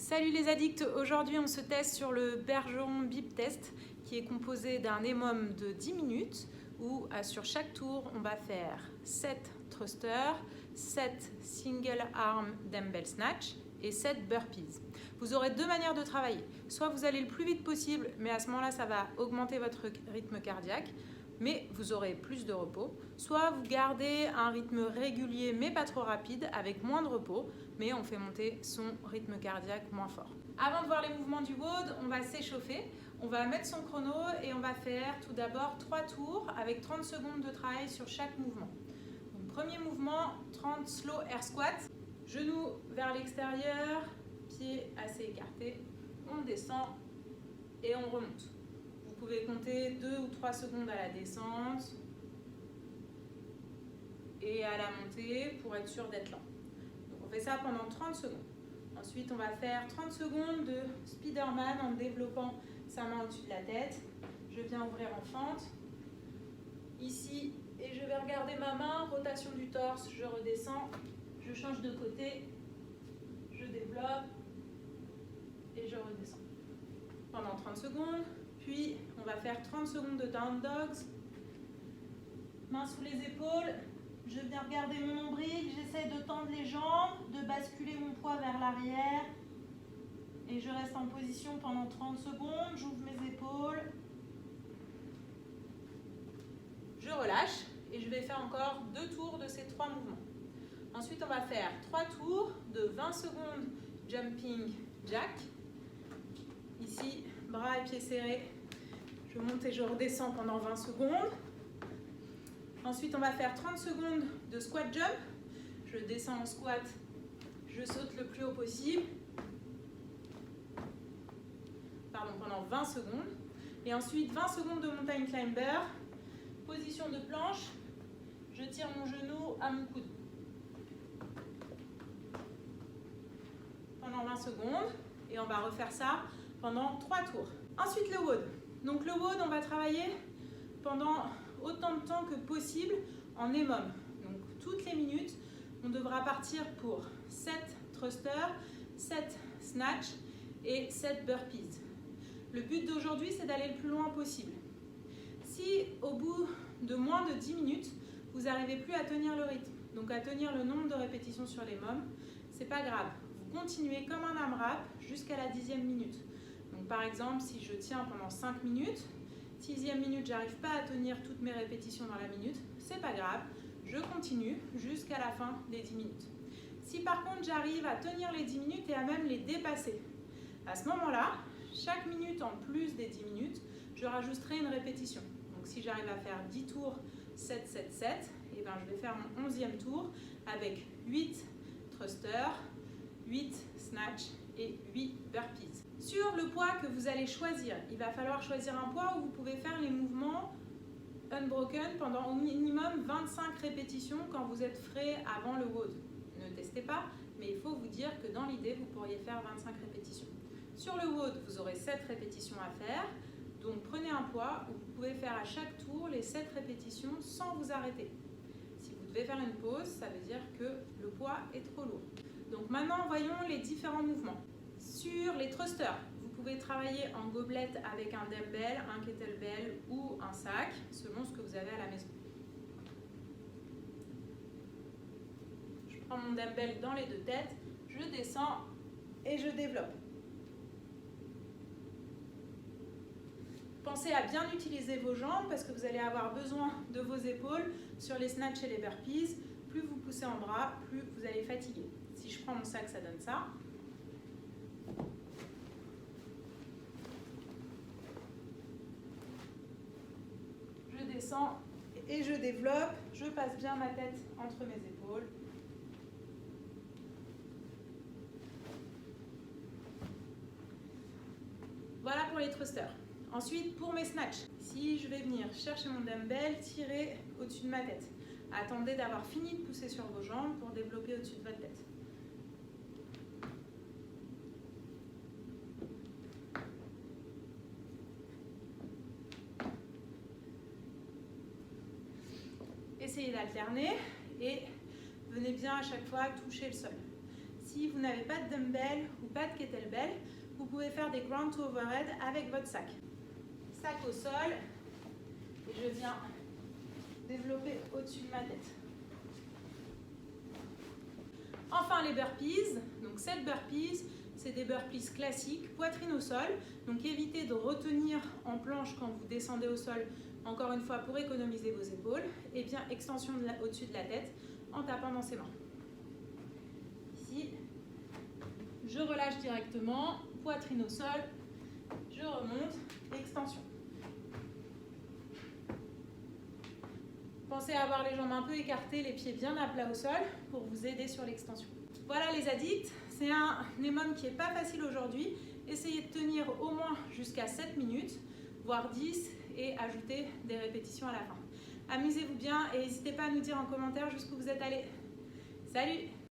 Salut les addicts, aujourd'hui on se teste sur le Bergeron Bip Test qui est composé d'un EMOM de 10 minutes où sur chaque tour on va faire 7 thrusters, 7 single arm dumbbell snatch et 7 burpees. Vous aurez deux manières de travailler, soit vous allez le plus vite possible mais à ce moment là ça va augmenter votre rythme cardiaque, mais vous aurez plus de repos, soit vous gardez un rythme régulier mais pas trop rapide avec moins de repos, mais on fait monter son rythme cardiaque moins fort. Avant de voir les mouvements du WOD, on va s'échauffer, on va mettre son chrono et on va faire tout d'abord 3 tours avec 30 secondes de travail sur chaque mouvement. Donc, premier mouvement, 30 slow air squat, genoux vers l'extérieur, pieds assez écartés, on descend et on remonte. Vous pouvez compter 2 ou 3 secondes à la descente et à la montée pour être sûr d'être lent. Donc on fait ça pendant 30 secondes. Ensuite, on va faire 30 secondes de Spiderman en développant sa main au-dessus de la tête. Je viens ouvrir en fente, ici, et je vais regarder ma main, rotation du torse, je redescends, je change de côté, je développe et je redescends. Pendant 30 secondes. Puis, on va faire 30 secondes de down dogs. Main sous les épaules. Je viens regarder mon nombril. J'essaie de tendre les jambes, de basculer mon poids vers l'arrière. Et je reste en position pendant 30 secondes. J'ouvre mes épaules. Je relâche. Et je vais faire encore 2 tours de ces 3 mouvements. Ensuite, on va faire 3 tours de 20 secondes jumping jack. Ici, bras et pieds serrés. Je monte et je redescends pendant 20 secondes. Ensuite, on va faire 30 secondes de squat jump. Je descends en squat, je saute le plus haut possible. Pendant 20 secondes. Et ensuite, 20 secondes de mountain climber. Position de planche. Je tire mon genou à mon coude. Pendant 20 secondes. Et on va refaire ça pendant 3 tours. Ensuite, le WOD. Donc le WOD, on va travailler pendant autant de temps que possible en EMOM. Donc toutes les minutes, on devra partir pour 7 thrusters, 7 snatch et 7 burpees. Le but d'aujourd'hui, c'est d'aller le plus loin possible. Si au bout de moins de 10 minutes, vous n'arrivez plus à tenir le rythme, donc à tenir le nombre de répétitions sur l'EMOM, c'est pas grave. Vous continuez comme un AMRAP jusqu'à la 10e minute. Donc par exemple, si je tiens pendant 5 minutes, 6e minute, j'arrive pas à tenir toutes mes répétitions dans la minute, c'est pas grave, je continue jusqu'à la fin des 10 minutes. Si par contre j'arrive à tenir les 10 minutes et à même les dépasser, à ce moment-là, chaque minute en plus des 10 minutes, je rajouterai une répétition. Donc si j'arrive à faire 10 tours 7, 7, 7, et ben je vais faire mon 11e tour avec 8 thrusters, 8 snatch et 8 burpees. Sur le poids que vous allez choisir, il va falloir choisir un poids où vous pouvez faire les mouvements unbroken pendant au minimum 25 répétitions quand vous êtes frais avant le WOD. Ne testez pas, mais il faut vous dire que dans l'idée, vous pourriez faire 25 répétitions. Sur le WOD, vous aurez 7 répétitions à faire, donc prenez un poids où vous pouvez faire à chaque tour les 7 répétitions sans vous arrêter. Si vous devez faire une pause, ça veut dire que le poids est trop lourd. Donc maintenant, voyons les différents mouvements. Sur les thrusters, vous pouvez travailler en gobelet avec un dumbbell, un kettlebell ou un sac, selon ce que vous avez à la maison. Je prends mon dumbbell dans les 2 têtes, je descends et je développe. Pensez à bien utiliser vos jambes parce que vous allez avoir besoin de vos épaules sur les snatchs et les burpees. Plus vous poussez en bras, plus vous allez fatiguer. Si je prends mon sac, ça donne ça. Je descends et je développe. Je passe bien ma tête entre mes épaules. Voilà pour les thrusters. Ensuite, pour mes snatchs, si je vais venir chercher mon dumbbell, tirer au-dessus de ma tête. Attendez d'avoir fini de pousser sur vos jambes pour développer au-dessus de votre tête. Essayez d'alterner et venez bien à chaque fois toucher le sol. Si vous n'avez pas de dumbbell ou pas de kettlebell, vous pouvez faire des ground to overhead avec votre sac. Sac au sol, et je viens développer au-dessus de ma tête. Enfin les burpees, donc 7 burpees, c'est des burpees classiques, poitrine au sol, donc évitez de retenir en planche quand vous descendez au sol, encore une fois pour économiser vos épaules, et bien extension au-dessus de la tête en tapant dans ses mains. Ici, je relâche directement, poitrine au sol, je remonte, extension. Pensez à avoir les jambes un peu écartées, les pieds bien à plat au sol pour vous aider sur l'extension. Voilà les addicts, c'est un EMOM qui n'est pas facile aujourd'hui. Essayez de tenir au moins jusqu'à 7 minutes, voire 10 et ajoutez des répétitions à la fin. Amusez-vous bien et n'hésitez pas à nous dire en commentaire jusqu'où vous êtes allés. Salut!